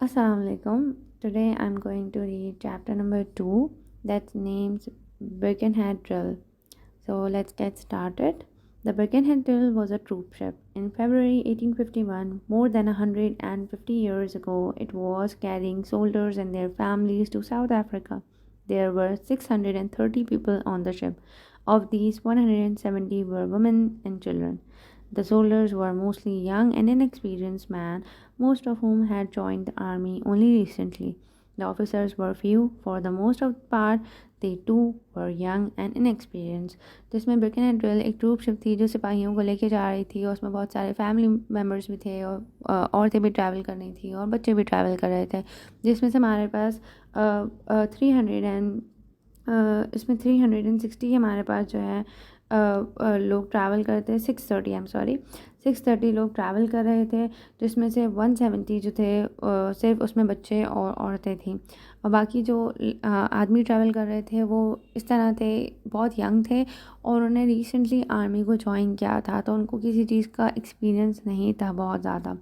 Assalamu alaikum. Today I'm going to read chapter number 2 that's named Birkenhead Drill. So let's get started. The Birkenhead Drill was a troop ship. In February 1851, more than 150 years ago, it was carrying soldiers and their families to South Africa. There were 630 people on the ship. Of these, 170 were women and children. The soldiers were mostly young and inexperienced men, most of whom had joined the army only recently. The officers were few, for the most of the part they too were young and inexperienced. जिसमें ब्रिकेन drill एक troop ship थी जो सिपाहियों को लेके जा रही थी और उसमें बहुत सारे फैमिली मेम्बर्स भी थे और औरतें भी ट्रैवल कर रही थी और बच्चे भी ट्रैवल कर रहे थे जिसमें से हमारे पास 300 इसमें 360 हमारे पास जो है लोग ट्रैवल करते थे 630 आई एम सॉरी 630 लोग ट्रैवल कर रहे थे जिसमें से 170 जो थे सिर्फ उसमें बच्चे और औरतें थीं और बाकी जो आदमी ट्रैवल कर रहे थे वो इस तरह थे बहुत यंग थे और उन्होंने रिसेंटली आर्मी को ज्वाइन किया था तो उनको किसी चीज़ का एक्सपीरियंस नहीं था बहुत ज़्यादा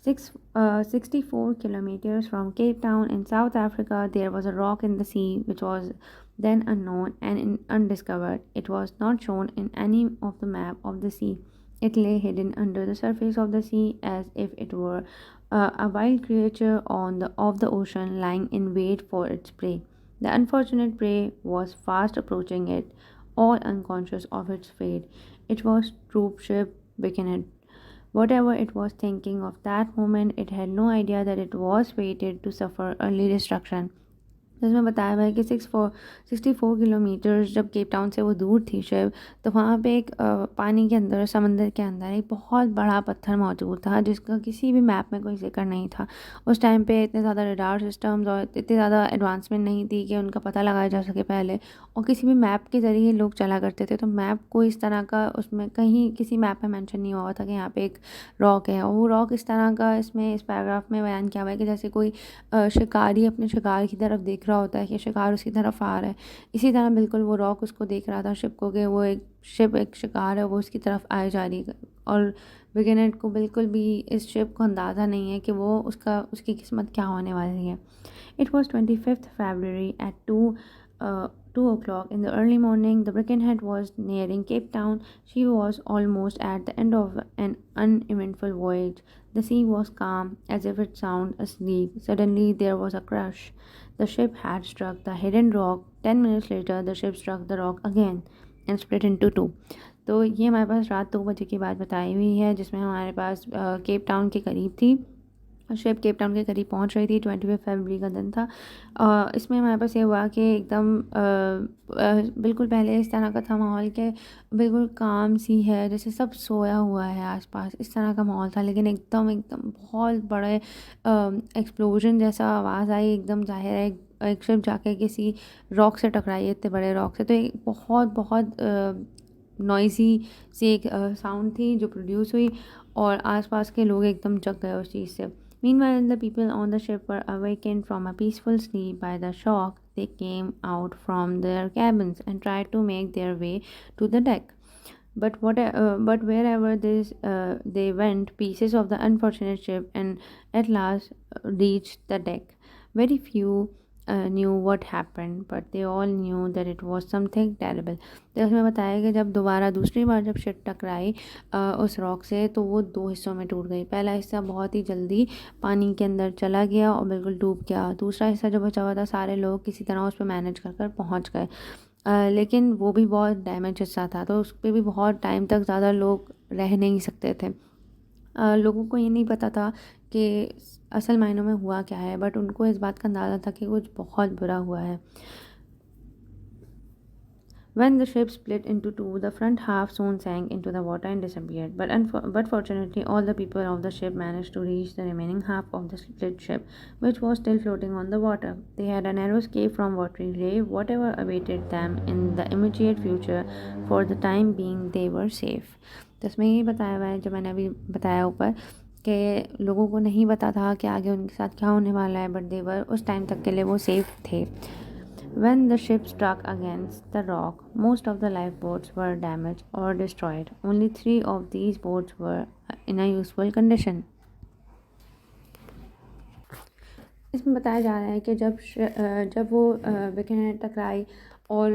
64 kilometers from Cape Town in South Africa, there was a rock in the sea which was then unknown and undiscovered. It was not shown in any of the map of the sea. It lay hidden under the surface of the sea as if it were a wild creature of the ocean lying in wait for its prey. The unfortunate prey was fast approaching it, all unconscious of its fate. It was troop ship Birkenhead. Whatever it was thinking of that moment, it had no idea that it was fated to suffer early destruction. जिसमें बताया हुआ है कि 64 kilometres जब Cape Town से वो दूर थी शिप तो वहाँ पे एक पानी के अंदर समंदर के अंदर एक बहुत बड़ा पत्थर मौजूद था जिसका किसी भी मैप में कोई जिक्र नहीं था उस टाइम पे इतने ज़्यादा रडार सिस्टम्स और इतनी ज़्यादा एडवांसमेंट नहीं थी कि उनका पता लगाया जा सके पहले और किसी भी मैप के ज़रिए लोग चला करते थे तो मैप को इस तरह का उसमें कहीं किसी मैप में मेंशन नहीं हुआ था कि यहाँ पे एक रॉक है और वो रॉक इस तरह का इसमें इस पैराग्राफ में बयान किया हुआ है कि जैसे कोई शिकारी अपने शिकार की तरफ देख रहा होता है कि शिकार उसकी तरफ आ रहा है इसी तरह बिल्कुल वो रॉक उसको देख रहा था शिप को कि वो एक शिप एक शिकार है वो उसकी तरफ आए जा रही है और बिगिनर को बिल्कुल भी इस शिप को अंदाज़ा नहीं है कि वो उसकी किस्मत क्या होने वाली है it was 25th February at 2 o'clock in the early morning. The Birkenhead was nearing Cape Town. She was almost at the end of an uneventful voyage. The sea was calm, as if it sound asleep. Suddenly there was a crash. The ship had struck the hidden rock. 10 minutes later, the ship struck the rock again and split into two. तो ये हमारे पास रात 2 बजे की बात बताई हुई है जिसमें हमारे पास केप टाउन के करीब थी शिप केप टाउन के करीब पहुंच रही थी 25 फरवरी का दिन था इसमें हमारे पास ये हुआ कि एकदम बिल्कुल पहले इस तरह का था माहौल के बिल्कुल काम सी है जैसे सब सोया हुआ है आसपास इस तरह का माहौल था लेकिन एकदम एकदम बहुत बड़े एक्सप्लोजन जैसा आवाज़ आई एकदम जाहिर है एक शिप जाके किसी रॉक से टकराई है इतने बड़े रॉक से तो एक बहुत बहुत नॉइज़ी सी एक साउंड थी जो प्रोड्यूस हुई और आसपास के लोग एकदम जग गए उस चीज़ से Meanwhile, the people on the ship were awakened from a peaceful sleep by the shock. They came out from their cabins and tried to make their way to the deck. But wherever they went, pieces of the unfortunate ship and at last reached the deck. Very few knew what happened, but they all knew that it was something terrible. तो उसमें बताया कि जब दोबारा दूसरी बार जब ship टकराई उस रॉक से तो वो दो हिस्सों में टूट गई पहला हिस्सा बहुत ही जल्दी पानी के अंदर चला गया और बिल्कुल डूब गया दूसरा हिस्सा जो बचा हुआ था सारे लोग किसी तरह उस पर मैनेज कर पहुँच गए लेकिन वो भी बहुत डैमेज हिस्सा था तो उस पर भी बहुत टाइम तक ज़्यादा लोग रह नहीं सकते थे लोगों को ये नहीं पता था कि असल मायनों में हुआ क्या है बट उनको इस बात का अंदाज़ा था कि कुछ बहुत बुरा हुआ है When the ship split into two, the front half soon sank into the water and disappeared. But fortunately, all the people of the ship managed to reach the remaining half of the split ship, which was still floating on the water. They had a narrow escape from watery grave. Whatever awaited them in the immediate future, for the time being, they were safe. तो इसमें यही बताया हुआ है जो मैंने अभी बताया ऊपर कि लोगों को नहीं पता था कि आगे उनके साथ क्या होने वाला है बट देवर उस टाइम तक के लिए वो सेफ थे When the ship struck against the rock, most of the lifeboats were damaged or destroyed. Only 3 of these boats were in a useful condition. इसमें बताया जा रहा है कि जब वो बिकनहेड टकराई और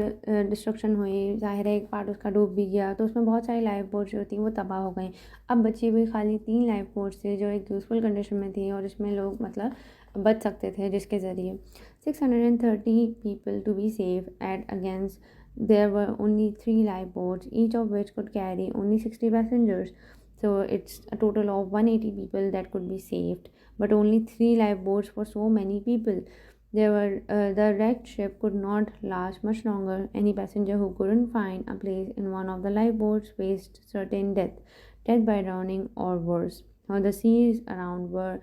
डिस्ट्रक्शन हुई, ज़ाहिर है एक पार्ट उसका डूब भी गया, तो उसमें बहुत सारी लाइफ बोट्स जो थी वो तबाह हो गई। अब बची हुई खाली 3 लाइफ बोट्स थी जो एक यूज़फुल कंडीशन में थी और इसमें लोग मतलब बच सकते थे, जिसके ज़रिए 630 people to be safe at against there were only 3 lifeboats, each of which could carry only 60 passengers. So it's a total of 180 people that could be saved, but only 3 lifeboats for so many people. The wrecked ship could not last much longer. Any passenger who couldn't find a place in one of the lifeboats faced certain death by drowning or worse. Now the seas around were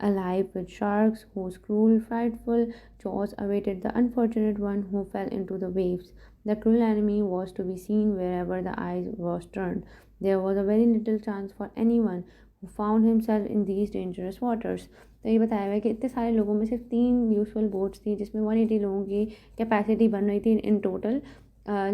alive with sharks whose cruel, frightful jaws awaited the unfortunate one who fell into the waves. The cruel enemy was to be seen wherever the eye was turned. There was a very little chance for anyone who found himself in these dangerous waters. तो ये बताया हुआ है कि इतने सारे लोगों में सिर्फ 3 यूजफुल बोट्स थी, जिसमें 180 लोगों की कैपेसिटी बन रही थी इन टोटल।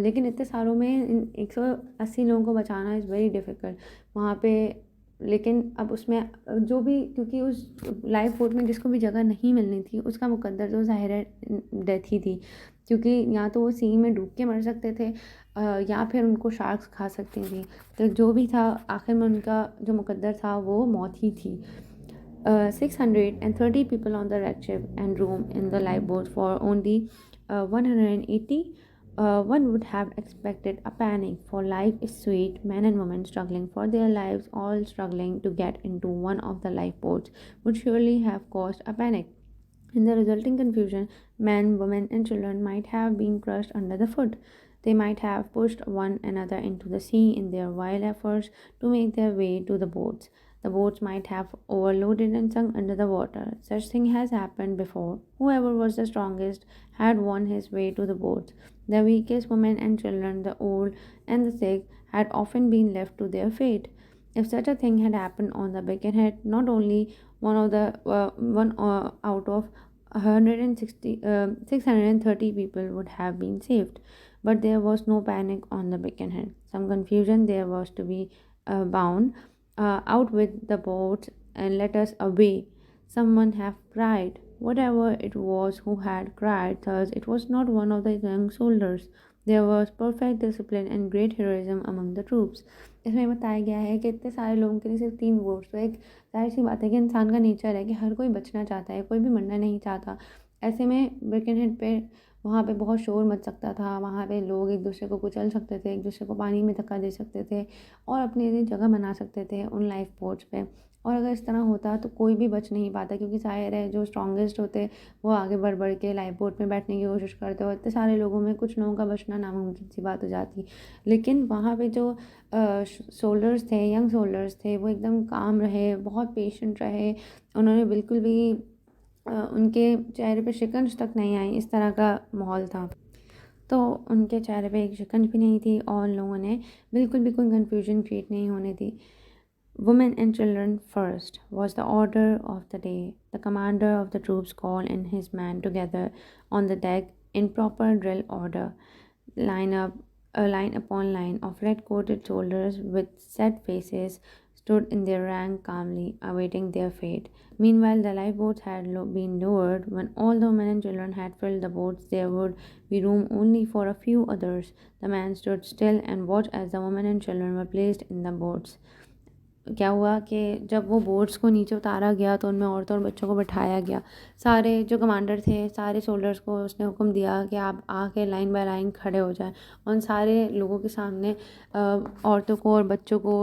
लेकिन इतने सारों में इन 180 लोगों को बचाना इज़ वेरी डिफ़िकल्ट वहाँ पे। लेकिन अब उसमें जो भी, क्योंकि उस लाइफ बोट में जिसको भी जगह नहीं मिलनी थी उसका मुकद्दर तो ज़ाहिर है डेथ ही थी, क्योंकि या तो वो सी में डूब के मर सकते थे या फिर उनको शार्क्स खा सकती थी। तो जो भी था आखिर में उनका जो मुकद्दर था वो मौत ही थी। 630 people on the wreck ship and room in the lifeboat for only 180. One would have expected a panic, for life is sweet. Men and women struggling for their lives, all struggling to get into one of the lifeboats, would surely have caused a panic. In the resulting confusion, men, women, and children might have been crushed under the foot. They might have pushed one another into the sea in their wild efforts to make their way to the boats. The boats might have overloaded and sunk under the water. Such thing has happened before. Whoever was the strongest had won his way to the boats. The weakest women and children, the old and the sick, had often been left to their fate. If such a thing had happened on the Birkenhead, not only one out of 630 people would have been saved, but there was no panic on the Birkenhead. Some confusion there was to be bound. Out with the boats and let us away. Someone have cried. Whatever it was who had cried thus, it was not one of the young soldiers. There was perfect discipline and great heroism among the troops. इसमें बताया गया है कि इतने सारे लोगों के लिए सिर्फ 3 वोट्स, तो एक ज़ाहिर सी बात है कि इंसान का नेचर है कि हर कोई बचना चाहता है, कोई भी मरना नहीं चाहता। ऐसे में बिरकिनहेड पे वहाँ पे बहुत शोर मच सकता था, वहाँ पे लोग एक दूसरे को कुचल सकते थे, एक दूसरे को पानी में धक्का दे सकते थे और अपनी अपनी जगह बना सकते थे उन लाइफ बोट्स पे। और अगर इस तरह होता तो कोई भी बच नहीं पाता, क्योंकि ज़ाहिर है जो स्ट्रॉन्गेस्ट होते वो आगे बढ़ बढ़ के लाइफ बोट में बैठने की कोशिश करते, और इतने सारे लोगों में कुछ लोगों का बचना नामुमकिन सी बात हो जाती। लेकिन वहाँ पे जो सोल्जर्स थे, यंग सोल्जर्स थे, वो एकदम काम रहे, बहुत पेशेंट रहे। उन्होंने बिल्कुल भी उनके चेहरे पे शिकंज तक नहीं आई, इस तरह का माहौल था। तो उनके चेहरे पे एक शिकंज भी नहीं थी और लोगों ने बिल्कुल भी कोई कन्फ्यूजन क्रिएट नहीं होने दी। Women and children first was the order of the day. The commander of the troops called in his men together on the deck in proper drill order. Line up, line upon line of red-coated soldiers with set faces stood in their rank calmly, awaiting their fate. Meanwhile, the lifeboats had been lowered. When all the women and children had filled the boats, there would be room only for a few others. The men stood still and watched as the women and children were placed in the boats. क्या हुआ कि जब वो boats को नीचे उतारा गया तो उनमें औरतों और बच्चों को बैठाया गया। सारे जो कमांडर थे, सारे सोल्जर्स को उसने हुक्म दिया कि आप आके लाइन बाय लाइन खड़े हो जाएं। उन सारे लोगों के सामने औरतों को और बच्चों को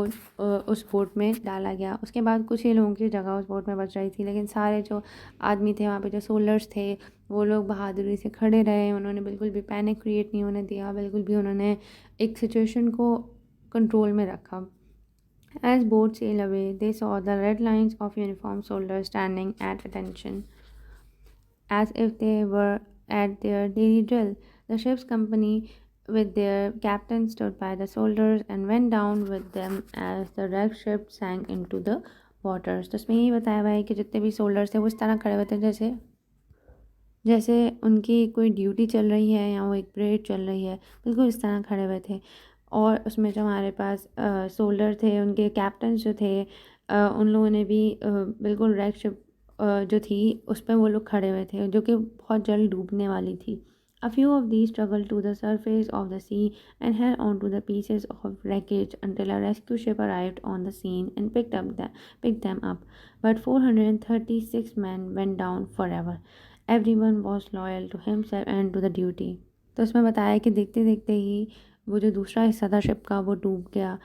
उस बोट में डाला गया। उसके बाद कुछ ही लोगों की जगह उस बोट में बच रही थी, लेकिन सारे जो आदमी थे वहाँ पे, जो सोल्जर्स थे, वो लोग बहादुरी से खड़े रहे। उन्होंने बिल्कुल भी पैनिक क्रिएट नहीं होने दिया, बिल्कुल भी उन्होंने एक सिचुएशन को कंट्रोल में रखा। As boats sailed away, they saw the red lines of uniformed soldiers standing at attention, as if they were at their daily drill. The ship's company, with their captain, stood by the soldiers and went down with them as the wrecked ship sank into the waters. तो इसमें यही बताया हुआ है कि जितने भी soldiers थे वो इस तरह खड़े हुए थे जैसे जैसे उनकी कोई ड्यूटी चल रही है या वो एक परेड चल रही है, बिल्कुल इस तरह खड़े हुए थे। और उसमें जो हमारे पास सोल्जर थे, उनके कैप्टन जो थे, उन लोगों ने भी बिल्कुल रैक शिप जो थी उस पर वो लोग खड़े हुए थे, जो कि बहुत जल्द डूबने वाली थी. A few of these struggled to the surface of the sea and held onto the pieces of wreckage until a rescue ship arrived on the scene and picked them up. But 436 men went down forever. Everyone was loyal to himself and to the duty. तो उसमें बताया कि देखते देखते ही वो जो दूसरा हिस्सा था शिप का वो डूब गया.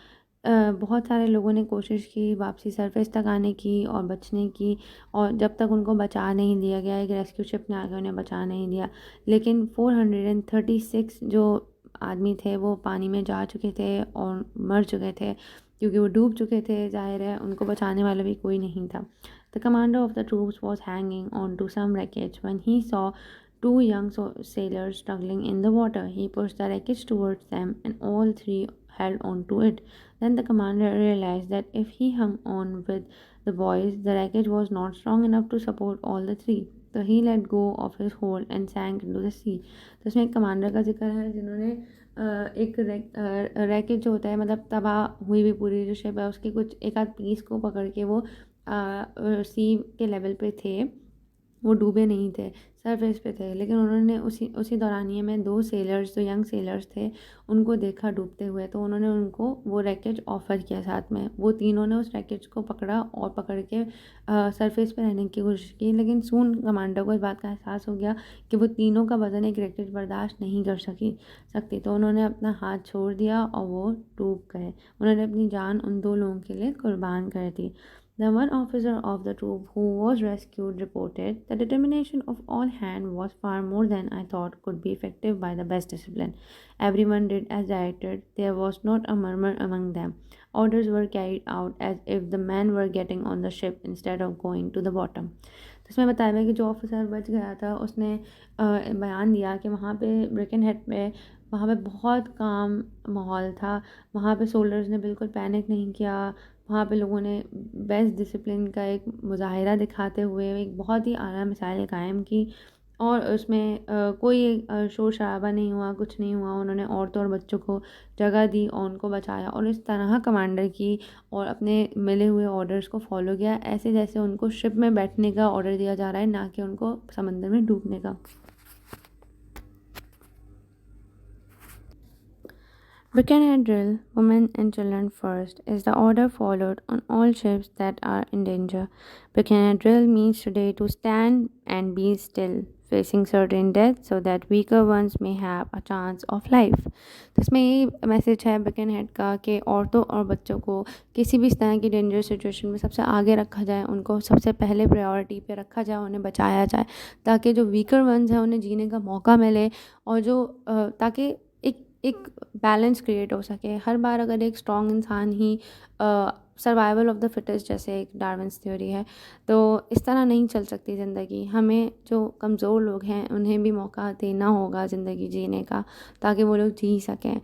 बहुत सारे लोगों ने कोशिश की वापसी सरफेस तक आने की और बचने की, और जब तक उनको बचा नहीं लिया गया, एक रेस्क्यू शिप ने आके उन्हें बचा नहीं लिया. लेकिन 436 जो आदमी थे वो पानी में जा चुके थे और मर चुके थे, क्योंकि वो डूब चुके थे. जाहिर है उनको बचाने वाला भी कोई नहीं था. The commander of the troops was hanging on to some wreckage when he saw two young sailors struggling in the water. He pushed the wreckage towards them and all three held on to it. Then the commander realized that if he hung on with the boys, the wreckage was not strong enough to support all the three. So he let go of his hold and sank into the sea. तो इसमें एक commander का जिक्र है जिन्होंने एक wreckage जो होता है, मतलब तबाह हुई भी पूरी जो शिप है उसकी कुछ एक आध पीस को पकड़ के वो सी के लेवल पे थे, वो डूबे नहीं थे, सरफेस पे थे. लेकिन उन्होंने उसी दौरानिए में दो सेलर्स, जो यंग सेलर्स थे, उनको देखा डूबते हुए, तो उन्होंने उनको वो रैकेज ऑफ़र किया साथ में. वो तीनों ने उस रैकेज को पकड़ा और पकड़ के सरफेस पे रहने की कोशिश की. लेकिन सून कमांडर को इस बात का एहसास हो गया कि वो तीनों का वज़न एक रैकेज बर्दाश्त नहीं कर सकती. तो उन्होंने अपना हाथ छोड़ दिया और वो डूब गए. उन्होंने अपनी जान उन दो लोगों के लिए कुर्बान कर दी. The one officer of the troop who was rescued reported, "The determination of all hands was far more than I thought could be effective by the best discipline. Everyone did as directed. There was not a murmur among them. Orders were carried out as if the men were getting on the ship instead of going to the bottom." तो इसमें बताया गया कि जो officer बच गया था उसने बयान दिया कि वहाँ पे ब्रिकन हेड पे वहाँ पे बहुत काम माहौल था. वहाँ पे सोल्जर्स ने बिल्कुल पैनिक नहीं किया. वहाँ पे लोगों ने बेस्ट डिसिप्लिन का एक मुजाहिरा दिखाते हुए एक बहुत ही आला मिसाल कायम की, और उसमें कोई शोर शराबा नहीं हुआ, कुछ नहीं हुआ. उन्होंने औरतों और बच्चों को जगह दी और उनको बचाया, और इस तरह कमांडर की और अपने मिले हुए ऑर्डर्स को फॉलो किया, ऐसे जैसे उनको शिप में बैठने का ऑर्डर दिया जा रहा है, ना कि उनको समंदर में डूबने का. Birkenhead Drill, Women and Children First, is the order followed on all ships that are in danger. Birkenhead Drill means today to stand and be still, facing certain death so that weaker ones may have a chance of life. तो इसमें यही message है बिकनहेड का कि औरतों और बच्चों को किसी भी इस तरह की डेंजर सिचुएशन में सबसे आगे रखा जाए, उनको सबसे पहले प्रायोरिटी पे रखा जाए, उन्हें बचाया जाए, ताकि जो वीकर वंस हैं उन्हें जीने का मौका मिले, और जो ताकि एक बैलेंस क्रिएट हो सके. हर बार अगर एक स्ट्रॉन्ग इंसान ही सर्वाइवल ऑफ द फिटेस्ट, जैसे एक डार्विन्स थ्योरी है, तो इस तरह नहीं चल सकती ज़िंदगी. हमें जो कमज़ोर लोग हैं उन्हें भी मौका देना होगा ज़िंदगी जीने का, ताकि वो लोग जी सकें.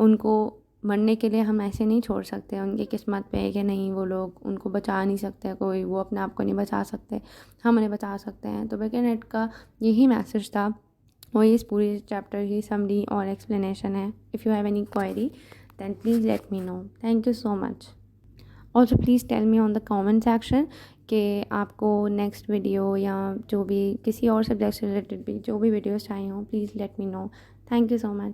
उनको मरने के लिए हम ऐसे नहीं छोड़ सकते. उनकी किस्मत पे है कि नहीं, वो लोग, उनको बचा नहीं सकते कोई, वो अपने आप को नहीं बचा सकते, हम उन्हें बचा सकते हैं. तो बिकनहेड का यही मैसेज था, और इस पूरे चैप्टर की समरी और एक्सप्लेनेशन है. If you have any query then please let me know. Thank you so much. Also please tell me on the comment section कि आपको नेक्स्ट वीडियो या जो भी किसी और सब्जेक्ट से रिलेटेड भी जो भी वीडियोस चाहिए हों, please let me know. Thank you so much.